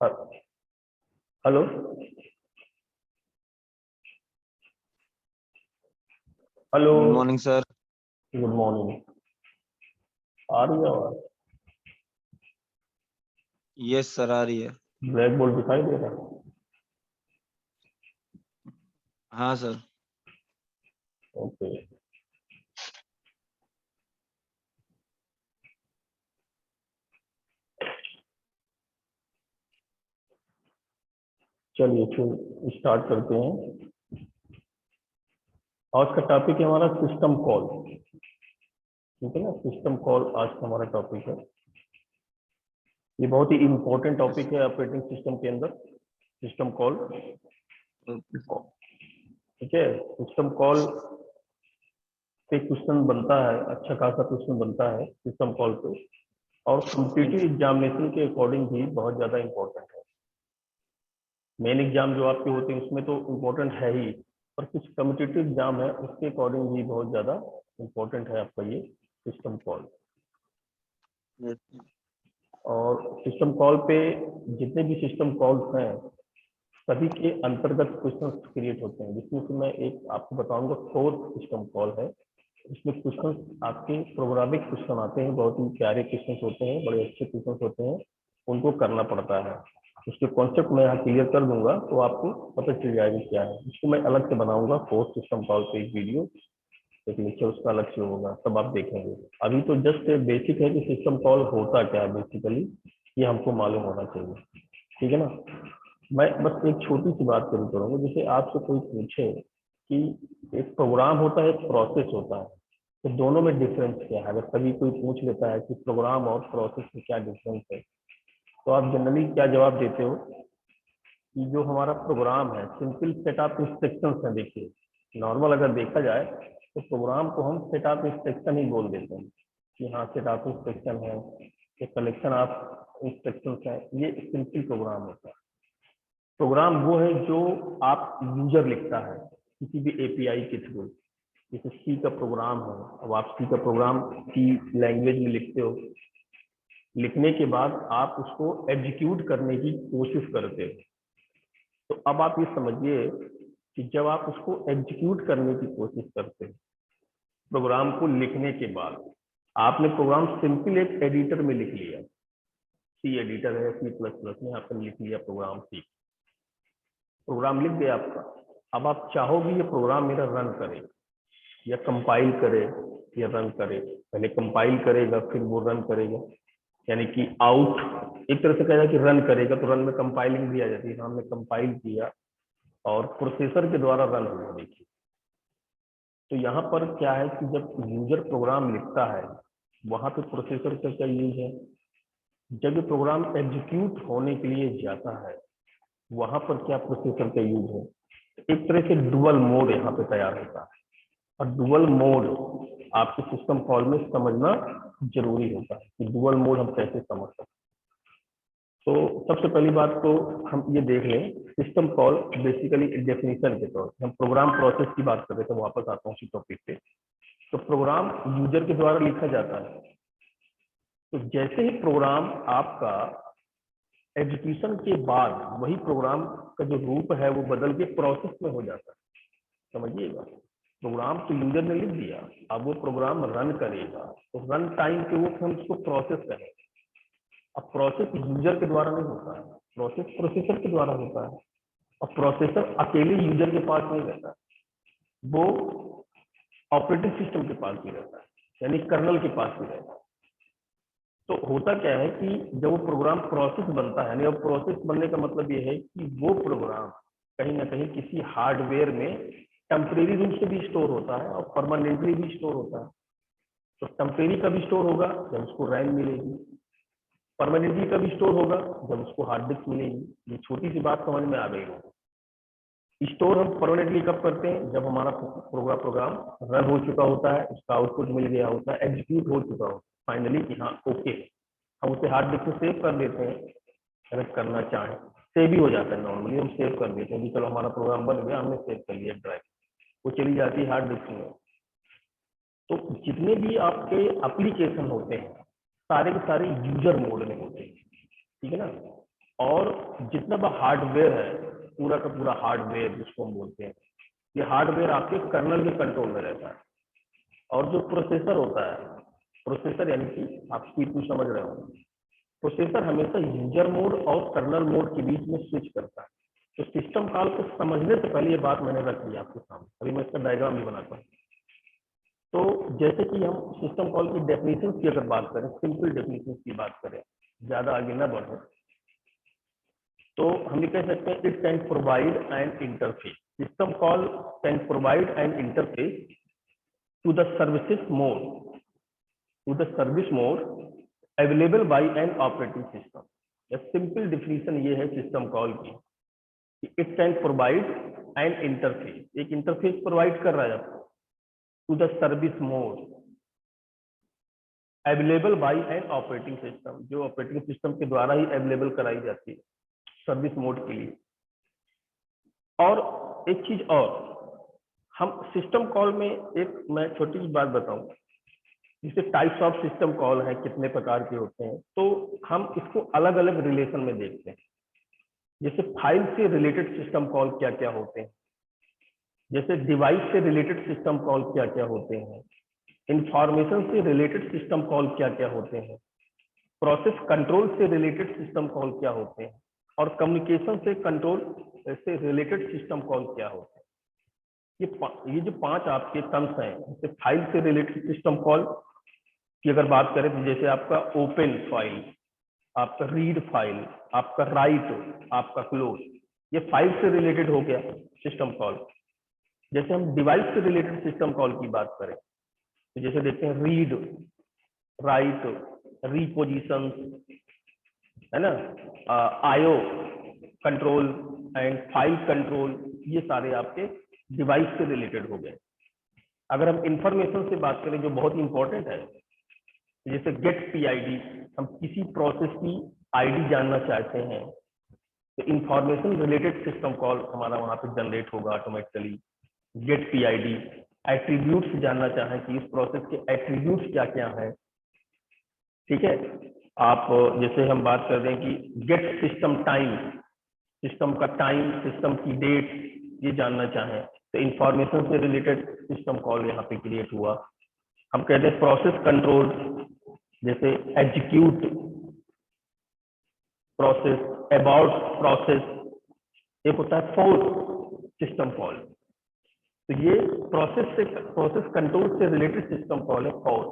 Hello. Hello. Good morning sir. Good morning. आ रही है आवाज? यस सर, आ रही है। ब्लैक बोर्ड दिखाई दे रहा है? हाँ सर। ओके। चलिए फिर स्टार्ट करते हैं। आज का टॉपिक है हमारा सिस्टम कॉल। ठीक है ना, सिस्टम कॉल आज का हमारा टॉपिक है। ये बहुत ही इंपॉर्टेंट यस। टॉपिक है ऑपरेटिंग सिस्टम के अंदर, सिस्टम कॉल। ठीक है, सिस्टम कॉल पे क्वेश्चन बनता है, अच्छा खासा क्वेश्चन बनता है सिस्टम कॉल पे, और कॉम्पिटिटिव एग्जामिनेशन के अकॉर्डिंग भी बहुत ज्यादा इंपॉर्टेंट है। मेन एग्जाम जो आपके होते हैं उसमें तो इम्पोर्टेंट है ही, पर कुछ कम्पिटिटिव एग्जाम है उसके अकॉर्डिंग भी बहुत ज़्यादा इम्पोर्टेंट है आपका ये सिस्टम कॉल। और सिस्टम कॉल पे जितने भी सिस्टम कॉल्स हैं सभी के अंतर्गत क्वेश्चन क्रिएट होते हैं, जिसमें से मैं एक आपको बताऊंगा फोर्थ सिस्टम कॉल है। इसमें क्वेश्चन आपके प्रोग्रामिंग क्वेश्चन आते हैं, बहुत ही प्यारे क्वेश्चन होते हैं, बड़े अच्छे क्वेश्चन होते हैं, उनको करना पड़ता है। उसके कॉन्सेप्ट मैं यहाँ क्लियर कर दूंगा तो आपको पता चल जाएगा क्या है। इसको मैं अलग से बनाऊंगा फोर्थ सिस्टम कॉल पे एक वीडियो, एक लेक्चर उसका अलग से होगा, तब आप देखेंगे। अभी तो जस्ट बेसिक है कि सिस्टम कॉल होता क्या है बेसिकली, ये हमको मालूम होना चाहिए। ठीक है ना। मैं बस एक छोटी सी बात करूँ करूँगा, जैसे आपसे कोई पूछे कि एक प्रोग्राम होता है, एक प्रोसेस होता है, तो दोनों में डिफरेंस क्या है। अगर कभी कोई पूछ लेता है कि प्रोग्राम और प्रोसेस में क्या डिफरेंस है, तो आप जनरली क्या जवाब देते हो कि जो हमारा प्रोग्राम है सिंपल सेट ऑफ इंस्ट्रक्शंस है। देखिए, नॉर्मल अगर देखा जाए तो प्रोग्राम को हम सेट ऑफ इंस्ट्रक्शन ही बोल देते हैं कि हाँ सेट ऑफ इंस्ट्रक्शन है, ये कलेक्शन ऑफ इंस्ट्रक्शंस है, ये सिंपल प्रोग्राम होता है। प्रोग्राम वो है जो आप यूजर लिखता है किसी भी एपीआई के थ्रू। जैसे सी का प्रोग्राम है, अब आप सी का प्रोग्राम सी लैंग्वेज में लिखते हो, लिखने के बाद आप उसको एग्जीक्यूट करने की कोशिश करते हो। तो अब आप ये समझिए कि जब आप उसको एग्जीक्यूट करने की कोशिश करते हैं प्रोग्राम को लिखने के बाद, आपने प्रोग्राम सिंपल एक एडिटर में लिख लिया, सी एडिटर है, सी प्लस प्लस में आपने लिख लिया प्रोग्राम, सी प्रोग्राम लिख गया आपका। अब आप चाहोगे ये प्रोग्राम मेरा रन करे या कंपाइल करे या रन करे, पहले कंपाइल करेगा फिर वो रन करेगा, यानी कि आउट एक तरह से कहेगा कि रन करेगा, तो रन में कंपाइलिंग भी आ जाती है। हमने कंपाइल किया और प्रोसेसर के द्वारा रन हुआ। देखिए, तो यहाँ पर क्या है कि जब यूजर प्रोग्राम लिखता है वहां पे प्रोसेसर का क्या यूज है। जब ये प्रोग्राम एग्जीक्यूट होने के लिए जाता है वहां पर क्या प्रोसेसर का यूज है। एक तरह से डुअल मोड यहाँ पे तैयार होता है, और डुअल मोड आपके सिस्टम कॉल में समझना जरूरी होता है कि डुअल मोड हम कैसे समझ सकते हैं। तो सबसे पहली बात तो हम ये देख लें, सिस्टम कॉल बेसिकली डेफिनेशन के तौर पर हम प्रोग्राम प्रोसेस की बात कर रहे थे, वापस आता हूँ उसी टॉपिक पे। तो प्रोग्राम यूजर के द्वारा लिखा जाता है, तो जैसे ही प्रोग्राम आपका एग्जीक्यूशन के बाद वही प्रोग्राम का जो रूप है वो बदल के प्रोसेस में हो जाता है। समझिएगा, प्रोग्राम तो यूजर ने लिख दिया, अब वो प्रोग्राम रन करेगा, तो रन टाइम के वो हम उसको प्रोसेस करें। अब प्रोसेस यूजर के द्वारा नहीं होता है, प्रोसेस प्रोसेसर के द्वारा होता है। और प्रोसेसर अकेले यूजर के पास नहीं रहता, वो ऑपरेटिंग सिस्टम के पास भी रहता है, यानी कर्नल के पास भी रहता है। तो होता क्या है कि जब वो प्रोग्राम प्रोसेस बनता है, यानी अब प्रोसेस बनने का मतलब ये है कि वो प्रोग्राम कहीं ना कहीं किसी हार्डवेयर में टेम्परेरी रूप से भी स्टोर होता है और परमानेंटली भी स्टोर होता है। तो टेम्परेरी का भी स्टोर होगा जब उसको रैम मिलेगी, परमानेंटली का भी स्टोर होगा जब उसको हार्ड डिस्क मिलेगी। ये छोटी सी बात समझ में आ गई होगी। स्टोर हम परमानेंटली कब करते हैं, जब हमारा प्रोग्राम रन हो चुका होता है, उसका आउटपुट मिल गया होता है, एग्जीक्यूट हो चुका होता है फाइनली कि हाँ ओके, हम उसे हार्ड डिस्क में सेव कर देते हैं। अगर करना चाहें सेव भी हो जाता है, नॉर्मली हम सेव कर देते हैं कि चलो हमारा प्रोग्राम बन गया, हमने सेव कर लिया ड्राइव, वो चली जाती है हार्ड डिस्क में। तो जितने भी आपके एप्लीकेशन होते हैं सारे के सारे यूजर मोड में होते हैं। ठीक है ना। और जितना भी हार्डवेयर है, पूरा का पूरा हार्डवेयर जिसको हम बोलते हैं, ये हार्डवेयर आपके कर्नल के कंट्रोल में रहता है। और जो प्रोसेसर होता है, प्रोसेसर यानी कि आप सीपीयू समझ रहे हो, प्रोसेसर हमेशा यूजर मोड और कर्नल मोड के बीच में स्विच करता है। तो सिस्टम कॉल को समझने से पहले ये बात मैंने रख ली आपके सामने, अभी मैं इसका डायग्राम भी बनाता हूँ। तो जैसे कि हम सिस्टम कॉल की डेफिनेशन की अगर बात करें, सिंपल डेफिनेशन की बात करें, ज्यादा आगे ना बढ़े, तो हम ये कह सकते हैं it can provide an interface. System call can provide an interface to the services mode, to the service mode available by an operating system. या सिंपल डिफिनीशन ये है सिस्टम कॉल की, it can provide an interface, एक interface provide कर रहा है आपको, to the service mode available by an operating system, जो ऑपरेटिंग सिस्टम के द्वारा ही अवेलेबल कराई जाती है सर्विस मोड के लिए। और एक चीज और, हम सिस्टम कॉल में एक मैं छोटी सी बात बताऊं, जैसे टाइप्स ऑफ सिस्टम कॉल है, कितने प्रकार के होते हैं, तो हम इसको अलग अलग रिलेशन में देखते हैं। जैसे फाइल से रिलेटेड सिस्टम कॉल क्या क्या होते हैं, जैसे डिवाइस से रिलेटेड सिस्टम कॉल क्या क्या होते हैं, इंफॉर्मेशन से रिलेटेड सिस्टम कॉल क्या क्या होते हैं, प्रोसेस कंट्रोल से रिलेटेड सिस्टम कॉल क्या होते हैं, और कम्युनिकेशन से कंट्रोल से रिलेटेड सिस्टम कॉल क्या होते हैं। ये जो 5 आपके टर्म्स हैं, जैसे फाइल से रिलेटेड सिस्टम कॉल की अगर बात करें तो जैसे आपका ओपन फाइल, आपका रीड फाइल, आपका राइट, आपका क्लोज, ये फाइल से रिलेटेड हो गया सिस्टम कॉल। जैसे हम डिवाइस से रिलेटेड सिस्टम कॉल की बात करें तो जैसे देखते हैं रीड, राइट, रिपोजिशन, है ना, IO control and file control, ये सारे आपके डिवाइस से रिलेटेड हो गए। अगर हम इंफॉर्मेशन से बात करें जो बहुत इंपॉर्टेंट है, जैसे गेट पीआईडी, हम किसी प्रोसेस की आईडी जानना चाहते हैं तो इंफॉर्मेशन रिलेटेड सिस्टम कॉल हमारा वहां पे जनरेट होगा ऑटोमेटिकली। गेट पीआईडी, एट्रीब्यूट्स जानना चाहें कि इस प्रोसेस के एट्रीब्यूट्स क्या क्या हैं, ठीक है। आप जैसे हम बात कर रहे हैं कि गेट सिस्टम टाइम, सिस्टम का टाइम, सिस्टम की डेट, ये जानना चाहें तो इंफॉर्मेशन से रिलेटेड सिस्टम कॉल यहाँ पे क्रिएट हुआ। हम कहते हैं प्रोसेस कंट्रोल, जैसे एग्जीक्यूट प्रोसेस, अबाउट प्रोसेस, एक होता है फोर्स सिस्टम कॉल। तो ये प्रोसेस कंट्रोल से रिलेटेड सिस्टम कॉल है फोर्स।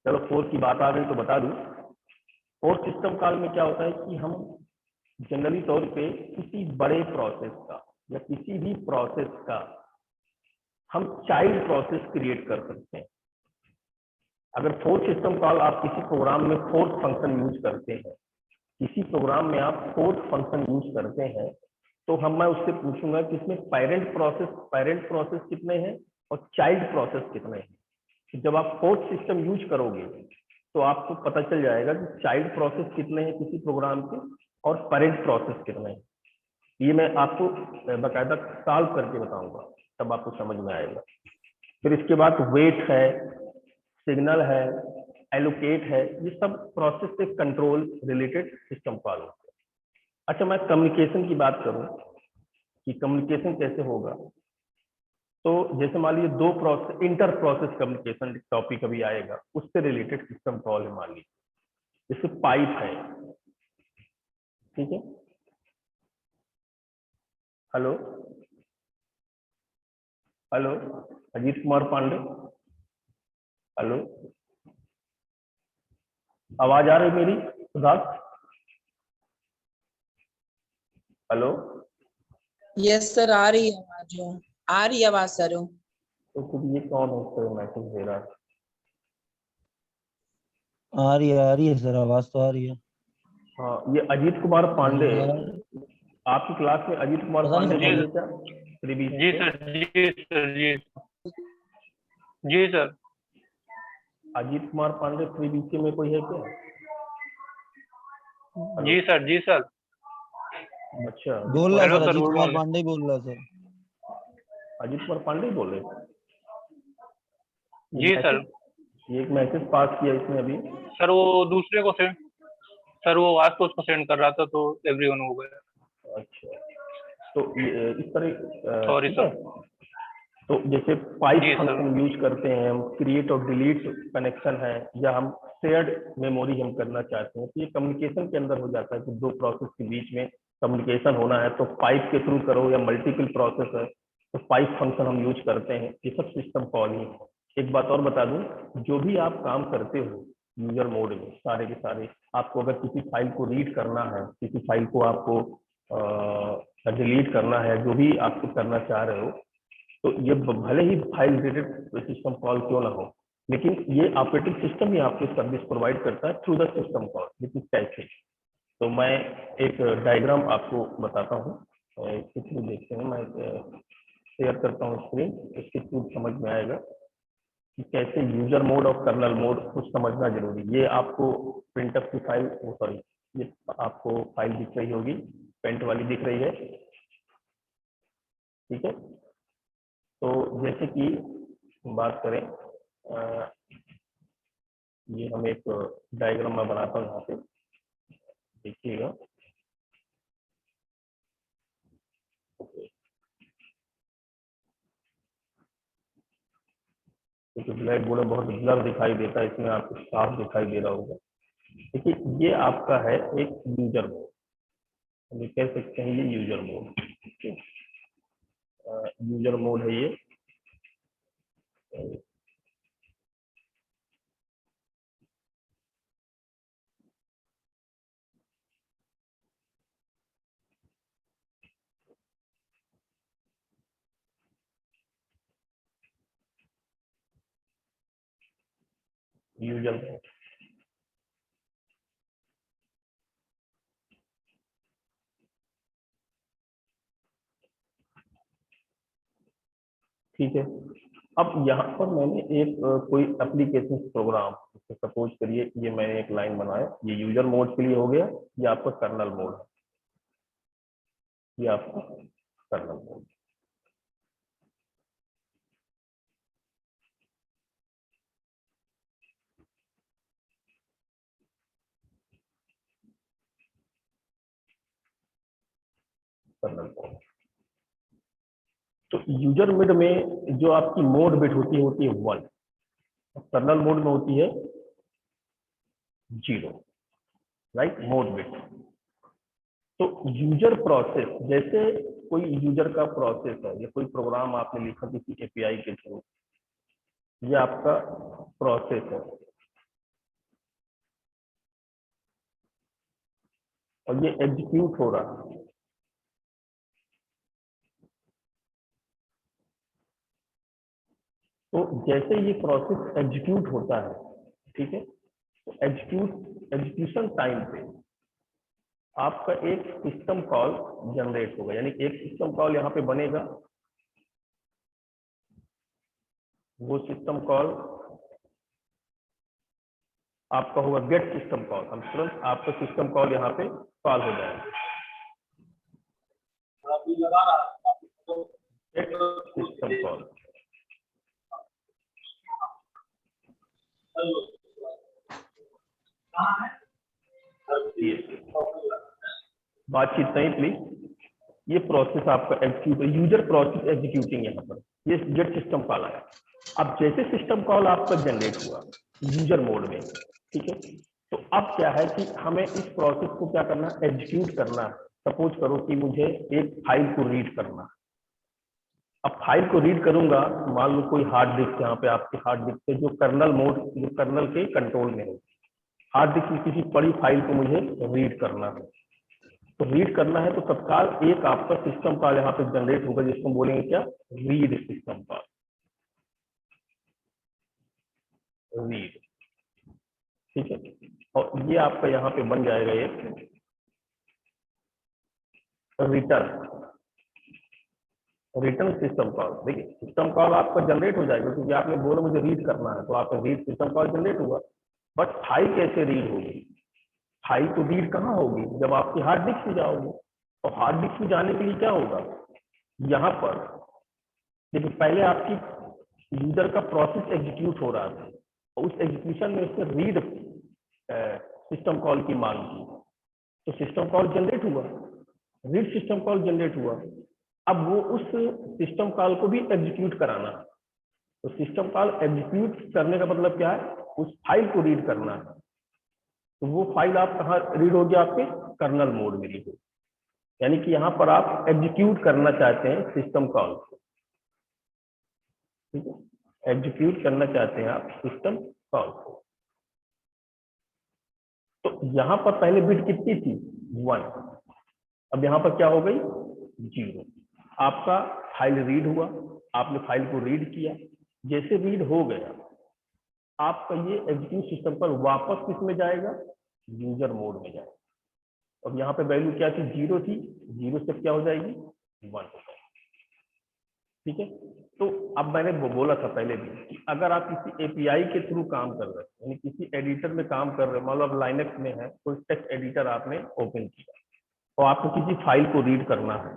चलो फोर्स की बात आ गई तो बता दूं, फोर्स सिस्टम कॉल में क्या होता है कि हम जनरली तौर पे किसी बड़े प्रोसेस का या किसी भी प्रोसेस का हम चाइल्ड प्रोसेस क्रिएट कर सकते हैं। अगर फोर्स सिस्टम कॉल आप किसी प्रोग्राम में फोर्स फंक्शन यूज करते हैं, किसी प्रोग्राम में आप फोर्स फंक्शन यूज करते हैं, तो मैं उससे पूछूंगा कि इसमें पेरेंट प्रोसेस कितने हैं और चाइल्ड प्रोसेस कितने हैं। तो जब आप फोर्स सिस्टम यूज करोगे तो आपको पता चल जाएगा कि चाइल्ड प्रोसेस कितने हैं किसी प्रोग्राम के और पेरेंट प्रोसेस कितने हैं। ये मैं आपको बाकायदा सॉल्व करके बताऊंगा, तब आपको समझ में आएगा। फिर इसके बाद वेट है, सिग्नल है, एलोकेट है, ये सब प्रोसेस से कंट्रोल रिलेटेड सिस्टम कॉल होते हैं। अच्छा, मैं कम्युनिकेशन की बात करूं कि कम्युनिकेशन कैसे होगा, तो जैसे मान लीजिए दो process, inter process communication topic अभी आएगा, उससे रिलेटेड सिस्टम कॉल है। मान लीजिए जैसे पाइप है, ठीक है। Hello hello, Ajit Kumar Pandey, hello, आवाज आ रही मेरी सुधार? हेलो, यस सर, आ रही है आवाज, आ रही है आवाज सर। तो फिर ये कौन है इसको मैसेज दे रहा है? आ रही है सर, आवाज तो आ रही है। हाँ, ये अजीत कुमार पांडे, आपकी क्लास में अजीत कुमार पता पांडे नहीं जी सर। क्या? जी सर, जी सर, जी sir. Ajit Kumar Pandey free BC में कोई है क्या? जी सर, जी सर। अच्छा, बोल रहा है hello sir, sir, Ajit good Kumar morning. Pandey ही बोल रहा है सर। अजीत कुमार पांडे ही बोल रहे? जी सर। ये एक मैसेज पास किया इसने अभी। सर वो दूसरे को सेंड सर वो आज तो उसको सेंड कर रहा था तो एवरीवन हो गया। अच्छा, तो इस तरह सॉरी ठीक सर। है। तो जैसे पाइप जी सर। फंक्शन यूज करते हैं हम, क्रिएट और डिलीट कनेक्शन है, या हम शेयर्ड मेमोरी हम करना चाहते हैं, तो ये कम्युनिकेशन के अंदर हो जाता है कि दो प्रोसेस के बीच में कम्युनिकेशन होना है तो पाइप के थ्रू करो, या मल्टीपल प्रोसेस है तो पाइप फंक्शन हम यूज करते हैं। ये सब सिस्टम कॉल ही है। एक बात और बता दूं, जो भी आप काम करते हो यूजर मोड में, सारे के सारे, आपको अगर किसी फाइल को रीड करना है, किसी फाइल को आपको डिलीट करना है, जो भी आपको करना चाह रहे हो, तो ये भले ही फाइल रिलेटेड सिस्टम कॉल क्यों ना हो, लेकिन ये ऑपरेटिंग सिस्टम ही आपको सर्विस प्रोवाइड करता है through the system call, which is कैसे। तो मैं एक डायग्राम आपको बताता हूँ, इसके थ्रू देखते हैं। मैं शेयर करता हूँ स्क्रीन, इसके थ्रू समझ में आएगा कि कैसे यूजर मोड और कर्नल मोड को समझना जरूरी। ये आपको प्रिंटअप की फाइल, सॉरी, ये आपको फाइल दिख रही होगी, पेंट वाली दिख रही है, ठीक है। तो जैसे कि बात करें, ये हम एक डायग्राम में बनाता हूँ, यहाँ पे देखिएगा। क्योंकि ब्लैक बोर्ड में बहुत ब्लर दिखाई देता है, इसमें आपको साफ दिखाई दे रहा होगा। देखिए, ये आपका है एक यूजर मोड, हम कह सकते हैं ये यूजर मोड, यूजर मोड है ये। यूजर मोड, ठीक है। अब यहाँ पर मैंने एक कोई एप्लीकेशन प्रोग्राम, सपोज करिए ये मैंने एक लाइन बनाया, ये यूजर मोड के लिए हो गया, ये आपका कर्नल मोड है, ये आपका कर्नल मोड। कर्नल मोड, तो यूजर मोड में जो आपकी मोड बिट होती है 1, कर्नल मोड में होती है 0, राइट, मोड बिट। तो यूजर प्रोसेस, जैसे कोई यूजर का प्रोसेस है या कोई प्रोग्राम आपने लिखा किसी एपीआई के थ्रू, ये आपका प्रोसेस है और ये एग्जीक्यूट हो रहा है। तो जैसे ये प्रोसेस एग्जीक्यूट होता है, ठीक है, तो एग्जीक्यूशन टाइम पे आपका एक सिस्टम कॉल जनरेट होगा, यानी एक सिस्टम कॉल यहाँ पे बनेगा। वो सिस्टम कॉल आपका होगा गेट सिस्टम कॉल, हम तुरंत आपका सिस्टम कॉल यहाँ पे कॉल हो जाएगा, गेट सिस्टम कॉल। बातचीत नहीं प्लीज। ये प्रोसेस आपका एग्जीक्यूट, यूजर प्रोसेस एग्जीक्यूटिंग, यहाँ पर ये गेट सिस्टम कॉल आया। अब जैसे सिस्टम कॉल आपका जनरेट हुआ यूजर मोड में, ठीक है, तो अब क्या है कि हमें इस प्रोसेस को क्या करना, एग्जीक्यूट करना। सपोज करो कि मुझे एक फाइल को रीड करना। अब फाइल को रीड करूंगा, मान लो कोई हार्ड डिस्क, यहाँ पे आपके हार्ड डिस्क से जो कर्नल मोड, जो कर्नल के कंट्रोल में हो, हार्ड डिस्क में किसी बड़ी फाइल को मुझे रीड करना है। तो रीड करना है तो तत्काल एक आपका सिस्टम कॉल यहाँ पे जनरेट होगा, जिसको बोलेंगे क्या, रीड सिस्टम कॉल, रीड, ठीक है। और ये आपका यहाँ पे बन जाएगा एक रिटर्न सिस्टम कॉल। देखिए, सिस्टम कॉल आपका जनरेट हो जाएगा क्योंकि आपने बोला मुझे रीड करना है, तो आपका रीड सिस्टम कॉल जनरेट हुआ। बट फाइल कैसे रीड होगी, फाइल तो रीड कहाँ होगी, जब आपकी हार्ड डिस्क में जाओगे। और हार्ड डिस्क में जाने के लिए क्या होगा, यहाँ पर देखिए, पहले आपकी यूजर का प्रोसेस एग्जीक्यूट हो रहा था और उस एग्जीक्यूशन में उससे रीड सिस्टम कॉल की मांग की, तो सिस्टम कॉल जनरेट हुआ, रीड सिस्टम कॉल जनरेट हुआ। अब वो उस सिस्टम कॉल को भी एग्जीक्यूट कराना है। तो सिस्टम कॉल एग्जीक्यूट करने का मतलब क्या है, उस फाइल को रीड करना है। तो वो फाइल आप कहाँ रीड होगी, आपके कर्नल मोड में रीड होगी। यानी कि यहाँ पर आप एग्जीक्यूट करना चाहते हैं सिस्टम कॉल को, ठीक है, एग्जीक्यूट करना चाहते हैं आप सिस्टम कॉल को। तो यहाँ पर पहले बिट कितनी थी, 1, अब यहाँ पर क्या हो गई, 0। आपका फाइल रीड हुआ, आपने फाइल को रीड किया, जैसे रीड हो गया आपका ये एग्जीक्यूट सिस्टम पर वापस किस में जाएगा, यूजर मोड में जाएगा। अब यहाँ पे वैल्यू क्या थी, 0 थी, 0 से क्या हो जाएगी, 1 हो जाएगी। ठीक है, तो अब मैंने बोला था पहले भी कि अगर आप किसी एपीआई के थ्रू काम कर रहे हैं, यानी किसी एडिटर में काम कर रहे हैं, मान लो आप लाइनक्स में है, कोई टेक्स्ट एडिटर आपने ओपन किया तो आपको किसी फाइल को रीड करना है।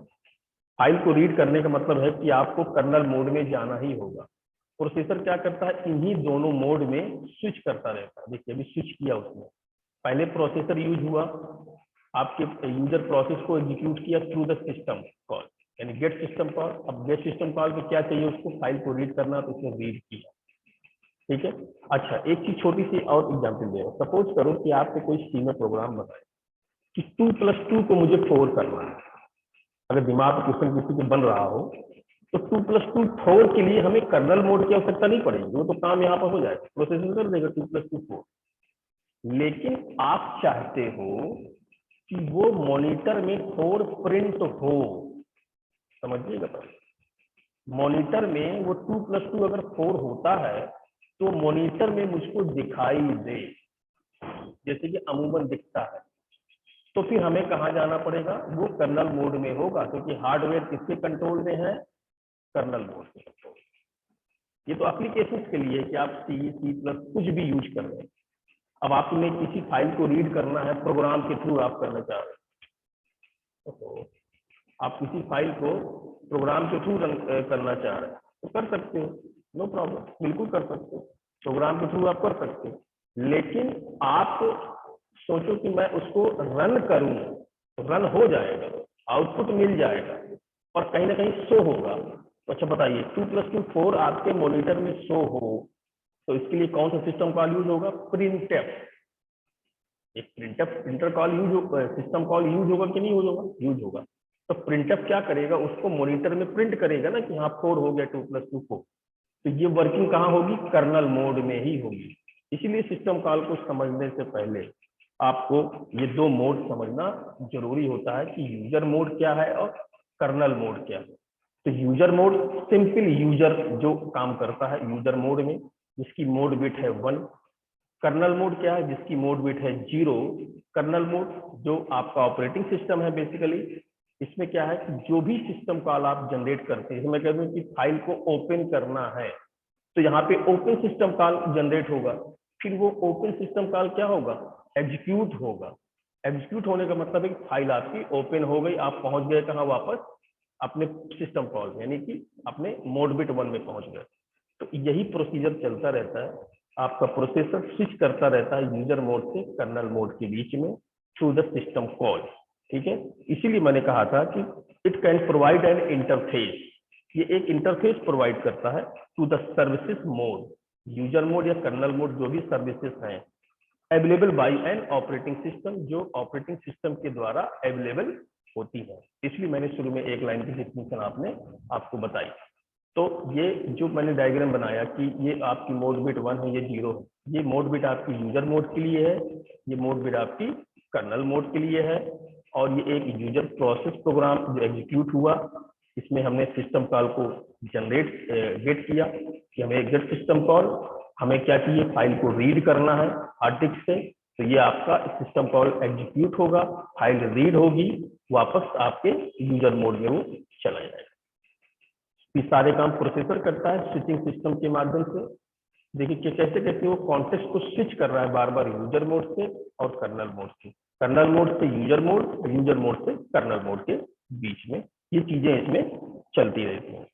फाइल को रीड करने का मतलब है कि आपको कर्नल मोड में जाना ही होगा। प्रोसेसर क्या करता है, इन्हीं दोनों मोड में स्विच करता रहता है। देखिए अभी स्विच किया उसने, पहले प्रोसेसर यूज हुआ, आपके यूजर प्रोसेस को एग्जीक्यूट किया थ्रू द सिस्टम कॉल, यानी गेट सिस्टम कॉल। अब गेट सिस्टम कॉल में क्या चाहिए, उसको फाइल को रीड करना, तो उसने रीड किया। ठीक है, अच्छा एक चीज छोटी सी और एग्जांपल दे रहा हूं। सपोज करो कि आपको कोई सी में प्रोग्राम बताए कि 2+2 को मुझे 4 करना है। अगर दिमाग में क्वेश्चन किसी के बन रहा हो तो 2+2 4 के लिए हमें कर्नल मोड की आवश्यकता नहीं पड़ेगी, वो तो काम यहाँ पर हो जाएगा, प्रोसेसर कर देगा 2+2 4। लेकिन आप चाहते हो कि वो मॉनिटर में 4 प्रिंट हो, समझिएगा। तो मॉनिटर में वो 2+2 अगर 4 होता है तो मॉनिटर में मुझको दिखाई दे, जैसे कि अमूमन दिखता है। तो फिर हमें कहाँ जाना पड़ेगा, वो कर्नल मोड में होगा, क्योंकि हार्डवेयर किसके कंट्रोल में है, कर्नल मोड के कंट्रोल। ये तो एप्लीकेशन के लिए कि आप C++ कुछ भी यूज कर रहे हैं। अब आपने किसी फाइल को रीड करना है, प्रोग्राम के थ्रू आप करना चाह रहे हैं, तो आप किसी फाइल को प्रोग्राम के थ्रू रन करना चाह रहे हैं तो कर सकते हो, नो प्रॉब्लम, बिल्कुल कर सकते हो, प्रोग्राम के थ्रू आप कर सकते हो। लेकिन आप सोचो कि मैं उसको रन करूं, तो रन हो जाएगा, आउटपुट मिल जाएगा और कहीं ना कहीं शो होगा। तो अच्छा बताइए, 2+2 4 आपके मॉनिटर में शो हो तो इसके लिए कौन सा सिस्टम कॉल यूज होगा, प्रिंटफ। एक प्रिंटफ प्रिंटर कॉल यूज होगा, सिस्टम कॉल यूज होगा कि नहीं होगा, यूज होगा। तो प्रिंटफ क्या करेगा, उसको मॉनिटर में प्रिंट करेगा ना कि हाँ 4 हो गया, 2+2 4। तो ये वर्किंग कहाँ होगी, कर्नल मोड में ही होगी। इसीलिए सिस्टम कॉल को समझने से पहले आपको ये 2 मोड समझना जरूरी होता है कि यूजर मोड क्या है और कर्नल मोड क्या है। तो यूजर मोड सिंपल यूजर जो काम करता है यूजर मोड में, जिसकी मोड बिट है 1। कर्नल मोड क्या है, जिसकी मोड बिट है 0। कर्नल मोड जो आपका ऑपरेटिंग सिस्टम है बेसिकली, इसमें क्या है कि जो भी सिस्टम कॉल आप जनरेट करते हैं, मैं कह दूं कि फाइल को ओपन करना है तो यहाँ पे ओपन सिस्टम कॉल जनरेट होगा। फिर वो ओपन सिस्टम कॉल क्या होगा, एग्जीक्यूट होगा। एग्जीक्यूट होने का मतलब है कि फाइल आपकी ओपन हो गई, आप पहुंच गए कहाँ, वापस अपने सिस्टम कॉल, यानी कि अपने मोड बिट 1 में पहुंच गए। तो यही प्रोसीजर चलता रहता है, आपका प्रोसेसर स्विच करता रहता है यूजर मोड से कर्नल मोड के बीच में थ्रू द सिस्टम कॉल। ठीक है, इसीलिए मैंने कहा था कि it can provide an interface, ये एक इंटरफेस प्रोवाइड करता है to the services mode, user mode या कर्नल मोड जो भी सर्विसेज हैं available by an operating system, जो ऑपरेटिंग सिस्टम के द्वारा अवेलेबल होती है। इसलिए मैंने शुरू में एक लाइन की डिफिनेशन आपको बताई। तो ये जो मैंने डायग्राम बनाया कि ये आपकी मोड बिट 1 है, ये 0 है, ये मोड बिट आपकी यूजर मोड के लिए है, ये मोड बिट आपकी कर्नल मोड के लिए है, और ये एक यूजर प्रोसेस प्रोग्राम जो एग्जीक्यूट हुआ, इसमें हमने सिस्टम कॉल को गेट किया कि हमें गेट सिस्टम कॉल, हमें क्या चाहिए, फाइल को रीड करना है हार्ड डिस्क से। तो ये आपका सिस्टम कॉल एग्जीक्यूट होगा, फाइल रीड होगी, वापस आपके यूजर मोड में वो चला जाएगा। ये सारे काम प्रोसेसर करता है स्विचिंग सिस्टम के माध्यम से। देखिए कि कैसे कैसे वो कॉन्टेक्स्ट को स्विच कर रहा है बार बार यूजर मोड से और कर्नल मोड से, कर्नल मोड से यूजर मोड, यूजर मोड से कर्नल मोड के बीच में ये चीजें इसमें चलती रहती हैं।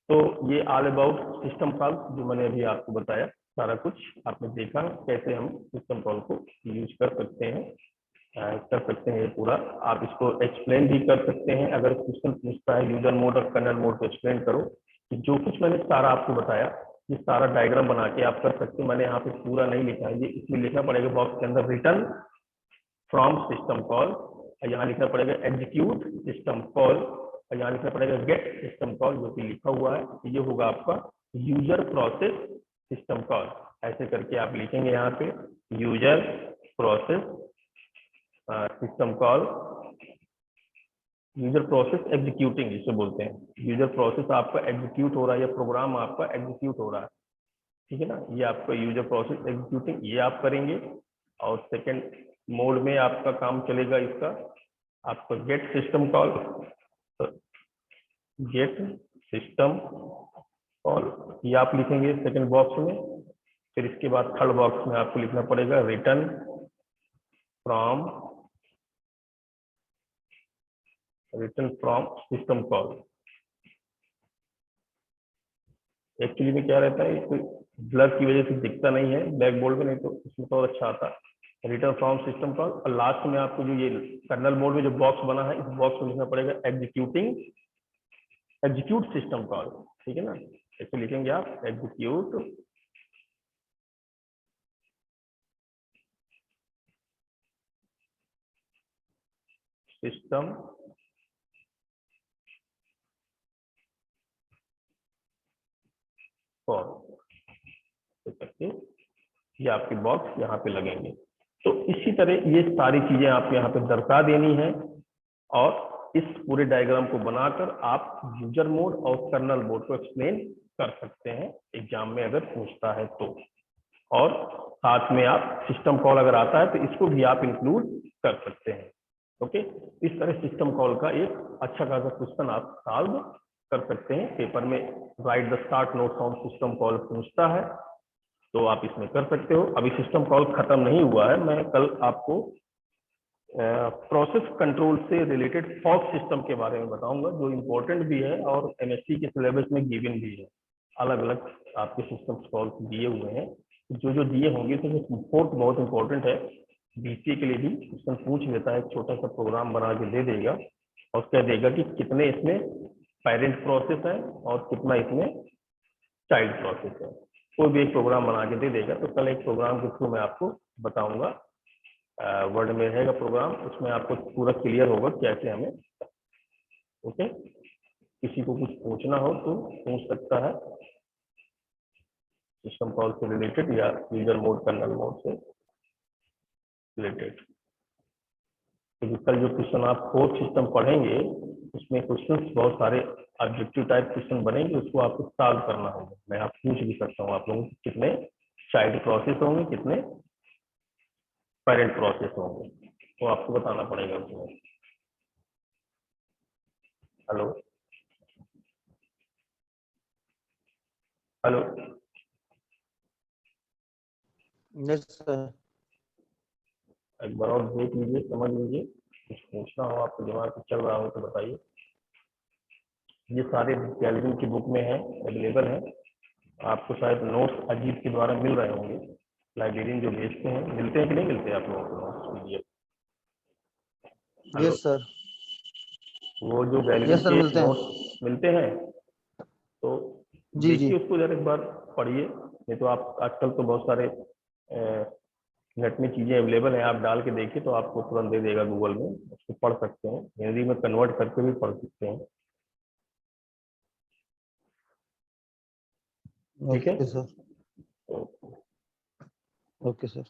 तो ये ऑल अबाउट सिस्टम कॉल जो मैंने अभी आपको बताया। सारा कुछ आपने देखा कैसे हम सिस्टम कॉल को यूज कर सकते हैं, ये पूरा। आप इसको एक्सप्लेन भी कर सकते हैं। अगर क्वेश्चन पूछता है यूजर मोड और कर्नल मोड को एक्सप्लेन करो, कि जो कुछ मैंने सारा आपको बताया ये सारा डायग्राम बना के आप कर सकते हैं। मैंने यहाँ पे पूरा नहीं लिखा है, ये इसमें लिखना पड़ेगा बॉक्स के अंदर रिटर्न फ्रॉम सिस्टम कॉल, और यहाँ लिखना पड़ेगा एग्जीक्यूट सिस्टम कॉल, और यहाँ लिखना पड़ेगा गेट सिस्टम कॉल, जो कि लिखा हुआ है। ये होगा आपका यूजर प्रोसेस सिस्टम कॉल। ऐसे करके आप लिखेंगे यहाँ पे user process system call, user process executing जिसे बोलते हैं। यूजर प्रोसेस आपका एग्जीक्यूट हो रहा है या प्रोग्राम आपका एग्जीक्यूट हो रहा है, ठीक है ना। ये आपका यूजर प्रोसेस एग्जीक्यूटिंग, ये आप करेंगे। और सेकंड मोड में आपका काम चलेगा इसका आपका get system call, get system call ये आप लिखेंगे सेकंड बॉक्स में। फिर इसके बाद थर्ड बॉक्स में आपको लिखना पड़ेगा return from system call. Actually में क्या रहता है, ब्लर की वजह से दिखता नहीं है ब्लैक बोर्ड में, नहीं तो इसमें तो अच्छा आता। रिटर्न फ्रॉम सिस्टम कॉल, और लास्ट में आपको जो ये कर्नल मोड में जो बॉक्स बना है, इस बॉक्स में लिखना पड़ेगा एग्जीक्यूट सिस्टम कॉल, ठीक है ना। ऐसे लिखेंगे आप एग्जीक्यूट सिस्टम कॉल, करके ये आपके बॉक्स यहाँ पे लगेंगे। तो इसी तरह ये सारी चीजें आप यहाँ पे दर्शा देनी है, और इस पूरे डायग्राम को बनाकर आप यूजर मोड और कर्नल मोड को एक्सप्लेन कर सकते हैं एग्जाम में अगर पूछता है तो। और साथ में आप सिस्टम कॉल अगर आता है तो इसको भी आप इंक्लूड कर सकते हैं। ओके, इस तरह सिस्टम कॉल का एक अच्छा खासा क्वेश्चन आप सॉल्व कर सकते हैं पेपर में। Right the start notes on system call पूछता है तो आप इसमें कर सकते हो। अभी सिस्टम कॉल खत्म नहीं हुआ है, मैं कल आपको प्रोसेस कंट्रोल से रिलेटेड फॉग सिस्टम के बारे में बताऊंगा, जो इम्पोर्टेंट भी है और एमएससी के सिलेबस में गिवन भी है। अलग अलग आपके सिस्टम कॉल दिए हुए हैं, जो दिए होंगे तो फोर्थ बहुत इंपॉर्टेंट है। बीसीए के लिए भी क्वेश्चन पूछ लेता है, छोटा सा प्रोग्राम बना के दे देगा और कह देगा कि कितने इसमें पेरेंट प्रोसेस है और कितना इसमें चाइल्ड प्रोसेस है। कोई भी एक प्रोग्राम बना के दे देगा। तो कल एक प्रोग्राम के थ्रू मैं आपको बताऊंगा, वर्ड में रहेगा प्रोग्राम, उसमें आपको पूरा क्लियर होगा कैसे हमें। ओके, किसी को कुछ पूछना हो तो पूछ सकता है सिस्टम कॉल से रिलेटेड या यूजर मोड कर्नल मोड से रिलेटेड। तो कल जो क्वेश्चन आप फोर्थ सिस्टम पढ़ेंगे उसमें क्वेश्चंस बहुत सारे ऑब्जेक्टिव टाइप क्वेश्चन बनेंगे, उसको आपको सॉल्व करना होगा। मैं आप पूछ भी सकता हूँ आप लोगों को कितने चाइल्ड प्रोसेस होंगे, कितने पेरेंट प्रोसेस होंगे, तो आपको बताना पड़ेगा उसमें। Hello hello yes sir. एक बार और देख लीजिए, समझ लीजिए, कुछ पूछना हो आपके दिमाग में चल रहा हो तो बताइए। ये सारे गैलरी की बुक में है, अवेलेबल है। आपको शायद नोट्स अजीत के द्वारा मिल रहे होंगे, लाइब्रेरियन जो भेजते हैं। मिलते हैं कि नहीं मिलते आप लोगों को नोट्स पीडीएफ? Yes sir. वो जो गैलरी यस सर, के मिलते हैं। नोट्स मिलते हैं तो जी जी। देखिए उसको जरा एक बार पढ़िए। नहीं तो आप आजकल तो बहुत सारे नेट में चीजें अवेलेबल हैं, आप डाल के देखिए तो आपको तुरंत दे देगा गूगल में, उसको पढ़ सकते हैं। हिंदी में कन्वर्ट करके भी पढ़ सकते हैं। ठीक है, ओके सर। तो ओके सर।